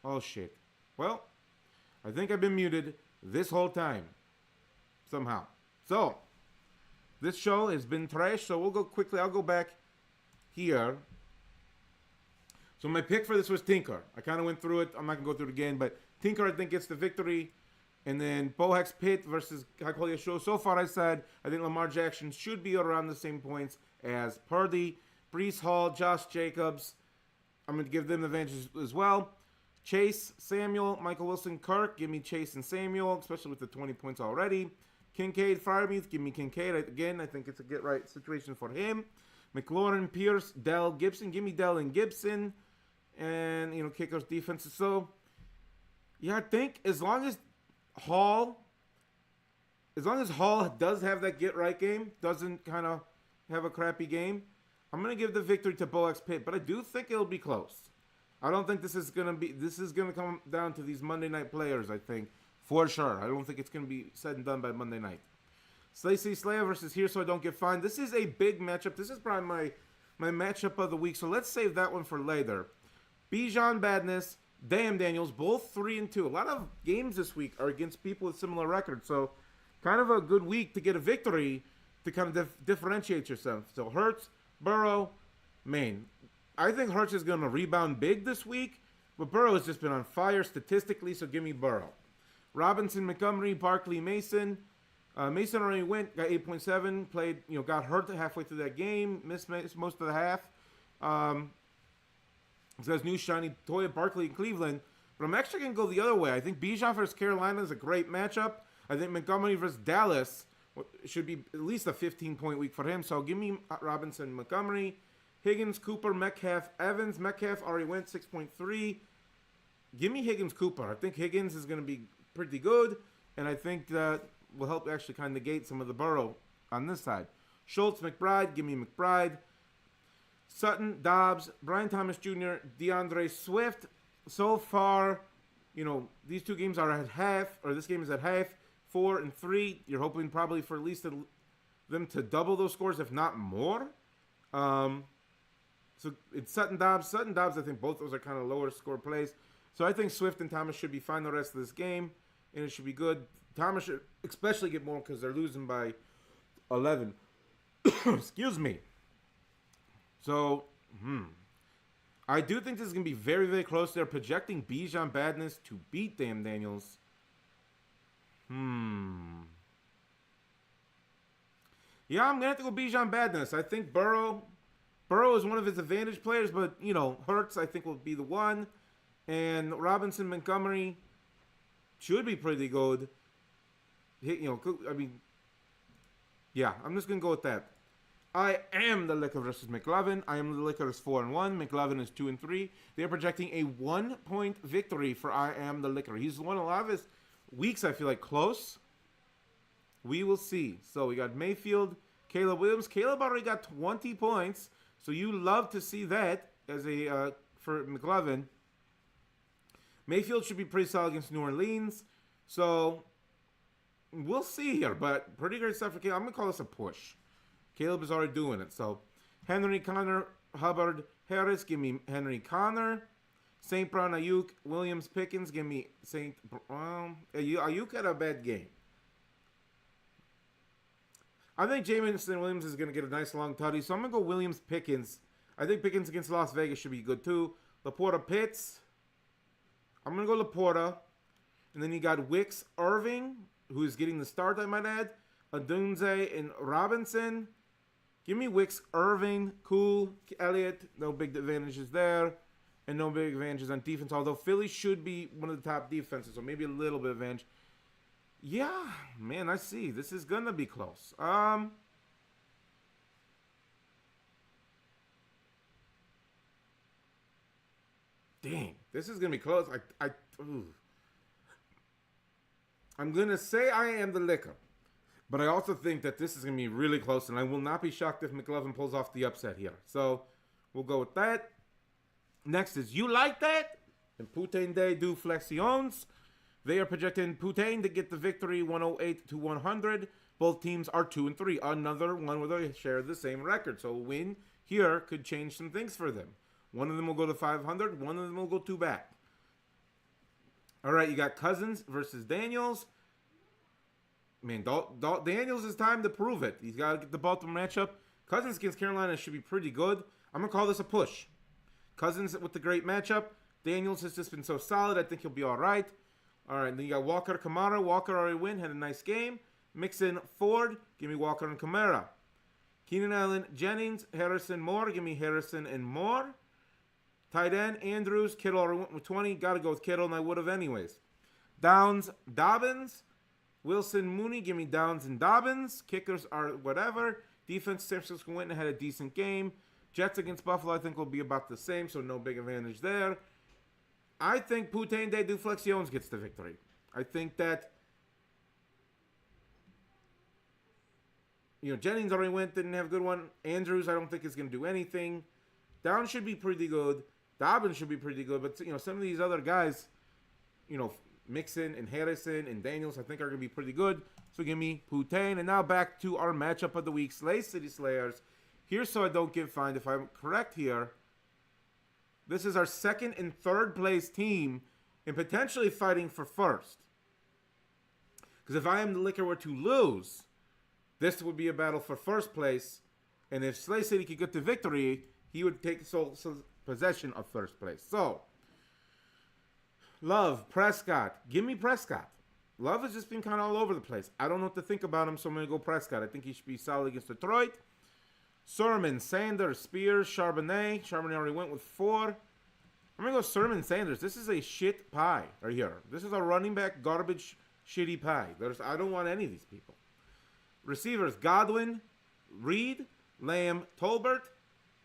Oh, shit. Well, I think I've been muted this whole time. Somehow. So, this show has been trash, so we'll go quickly. I'll go back here. So my pick for this was Tinker. I kind of went through it. I'm not going to go through it again, but Tinker, I think, gets the victory. And then Bohex Pitt versus High Quality Show. So far, I said I think Lamar Jackson should be around the same points as Purdy, Brees Hall, Josh Jacobs. I'm going to give them the advantage as well. Chase, Samuel, Michael Wilson, Kirk. Give me Chase and Samuel, especially with the 20 points already. Kincaid, Freiermuth. Give me Kincaid. Again, I think it's a get-right situation for him. McLaurin, Pierce, Dell, Gibson. Give me Dell and Gibson. And, kickers, defenses. So, yeah, I think as long as Hall does have that get-right game, doesn't kind of have a crappy game, I'm going to give the victory to Boex Pitt, but I do think it'll be close. I don't think this is going to come down to these Monday night players, I think, for sure. I don't think it's going to be said and done by Monday night. Stacey Slayer versus Here So I Don't Get Fined. This is a big matchup. This is probably my matchup of the week, so let's save that one for later. Bijan Badness, Damn Daniels, both 3-2. A lot of games this week are against people with similar records, so kind of a good week to get a victory to kind of differentiate yourself. So Hurts, Burrow, Maine. I think Hurts is going to rebound big this week, but Burrow has just been on fire statistically, so give me Burrow. Robinson, Montgomery, Barkley, Mason. Mason already went, got 8.7, played, got hurt halfway through that game, missed most of the half. It says new shiny toy at Barkley in Cleveland. But I'm actually going to go the other way. I think Bijan versus Carolina is a great matchup. I think Montgomery versus Dallas should be at least a 15-point week for him. So give me Robinson, Montgomery. Higgins, Cooper, Metcalf, Evans. Metcalf already went 6.3. Give me Higgins, Cooper. I think Higgins is going to be pretty good. And I think that will help actually kind of negate some of the Burrow on this side. Schultz, McBride. Give me McBride. Sutton, Dobbs, Brian Thomas Jr., DeAndre Swift. So far, these two games are at half, or this game is at half, 4 and 3. You're hoping probably for at least them to double those scores, if not more. So it's Sutton, Dobbs. Sutton, Dobbs, I think both those are kind of lower score plays. So I think Swift and Thomas should be fine the rest of this game, and it should be good. Thomas should especially get more because they're losing by 11. Excuse me. So, I do think this is going to be very, very close. They're projecting Bijan Badness to beat Damn Daniels. Yeah, I'm going to have to go Bijan Badness. I think Burrow is one of his advantage players, but, Hurts, I think, will be the one. And Robinson, Montgomery should be pretty good. Yeah, I'm just going to go with that. I am the Liquor versus McLovin. I am the Liquor is 4-1. McLovin is 2-3. They are projecting a 1-point victory for I am the Liquor. He's won a lot of his weeks, I feel like, close. We will see. So we got Mayfield, Caleb Williams. Caleb already got 20 points. So you love to see that as a for McLovin. Mayfield should be pretty solid against New Orleans. So we'll see here. But pretty great stuff for Caleb. I'm going to call this a push. Caleb is already doing it. So, Henry, Connor, Hubbard, Harris, give me Henry, Connor. St. Brown, Ayuk, Williams, Pickens, give me St. Ayuk had a bad game. I think Jameson Williams is going to get a nice long tutty, so I'm going to go Williams, Pickens. I think Pickens against Las Vegas should be good too. Laporta, Pitts. I'm going to go Laporta. And then you got Wicks, Irving, who is getting the start, I might add. Adunze and Robinson. Give me Wicks, Irving, Cool, Elliott. No big advantages there. And no big advantages on defense. Although Philly should be one of the top defenses. So maybe a little bit of advantage. Yeah, man, I see. This is going to be close. Dang. This is going to be close. I'm going to say I am the Liquor. But I also think that this is going to be really close, and I will not be shocked if McLovin pulls off the upset here. So, we'll go with that. Next is You Like That? And Putain Day do Flexions. They are projecting Putain to get the victory 108-100. Both teams are 2-3. Another one where they share the same record. So, a win here could change some things for them. One of them will go to 500. One of them will go 2 back. All right, you got Cousins versus Daniels. Man, Daniels is time to prove it. He's got to get the Baltimore matchup. Cousins against Carolina should be pretty good. I'm going to call this a push. Cousins with the great matchup. Daniels has just been so solid. I think he'll be all right. All right, then you got Walker Kamara. Walker already win. Had a nice game. Mix in Ford. Give me Walker and Kamara. Keenan Allen, Jennings, Harrison, Moore. Give me Harrison and Moore. Tight end, Andrews. Kittle already went with 20. Got to go with Kittle, and I would have anyways. Downs, Dobbins. Wilson, Mooney. Give me Downs and Dobbins. Kickers are whatever. Defense, San Francisco went and had a decent game. Jets against Buffalo, I think, will be about the same, so no big advantage there. I think Putain de Duflexions gets the victory. I think that, Jennings already went, didn't have a good one. Andrews, I don't think is going to do anything. Down should be pretty good. Dobbins should be pretty good. But, some of these other guys, Mixon and Harrison and Daniels, I think are going to be pretty good. So give me Putain. And now back to our matchup of the week. Slay City Slayers. Here's so I don't get fined. If I'm correct here, this is our second and third place team and potentially fighting for first. Because if I am the Liquor were to lose, this would be a battle for first place. And if Slay City could get the victory, he would take sole possession of first place. So, Love, Prescott. Give me Prescott. Love has just been kind of all over the place. I don't know what to think about him, so I'm going to go Prescott. I think he should be solid against Detroit. Sermon, Sanders, Spears, Charbonnet. Charbonnet already went with 4. I'm going to go Sermon, Sanders. This is a shit pie right here. This is a running back garbage shitty pie. I don't want any of these people. Receivers, Godwin, Reed, Lamb, Tolbert.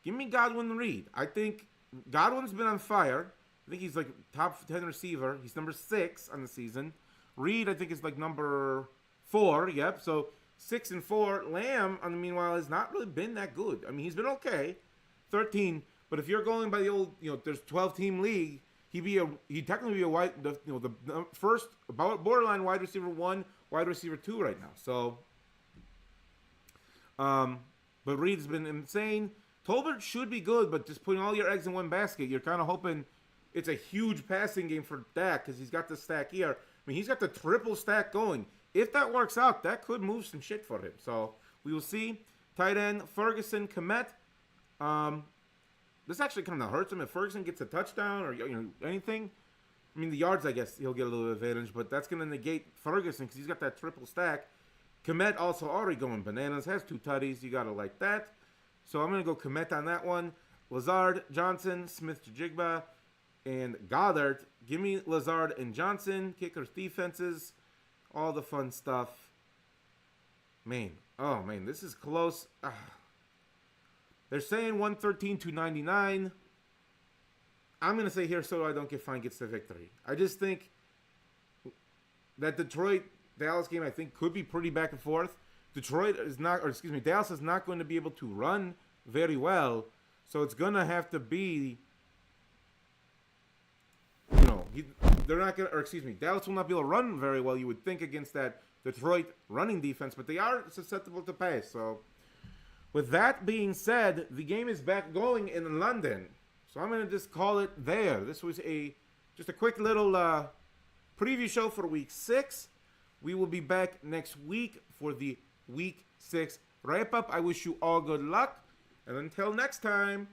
Give me Godwin and Reed. I think Godwin's been on fire. I think he's like top 10 receiver. He's number 6 on the season. Reed, I think, is like number 4. Yep. So 6 and 4. Lamb, meanwhile, has not really been that good. I mean, he's been okay. 13. But if you're going by the old, there's 12-team league, he'd technically be the first borderline wide receiver 1, wide receiver 2 right now. So, but Reed's been insane. Tolbert should be good, but just putting all your eggs in one basket, you're kind of hoping it's a huge passing game for Dak because he's got the stack here. I mean, he's got the triple stack going. If that works out, that could move some shit for him. So we will see. Tight end, Ferguson, Komet. This actually kind of hurts him if Ferguson gets a touchdown or anything. I mean, the yards, I guess he'll get a little advantage, but that's going to negate Ferguson because he's got that triple stack. Komet also already going bananas, has 2 tutties. You got to like that. So I'm going to go Komet on that one. Lazard, Johnson, Smith-Njigba, and Goddard. Give me Lazard and Johnson. Kickers, defenses, all the fun stuff. Man, oh man, this is close. They're saying 113-299. I'm going to say here so I don't get fined gets the victory. I just think that Detroit-Dallas game, I think, could be pretty back and forth. Dallas is not going to be able to run very well. So it's going to have to be, Dallas will not be able to run very well, you would think, against that Detroit running defense. But they are susceptible to pass. So with that being said, the game is back going in London. So I'm going to just call it there. This was just a quick little preview show for week 6. We will be back next week for the week 6 wrap-up. I wish you all good luck. And until next time.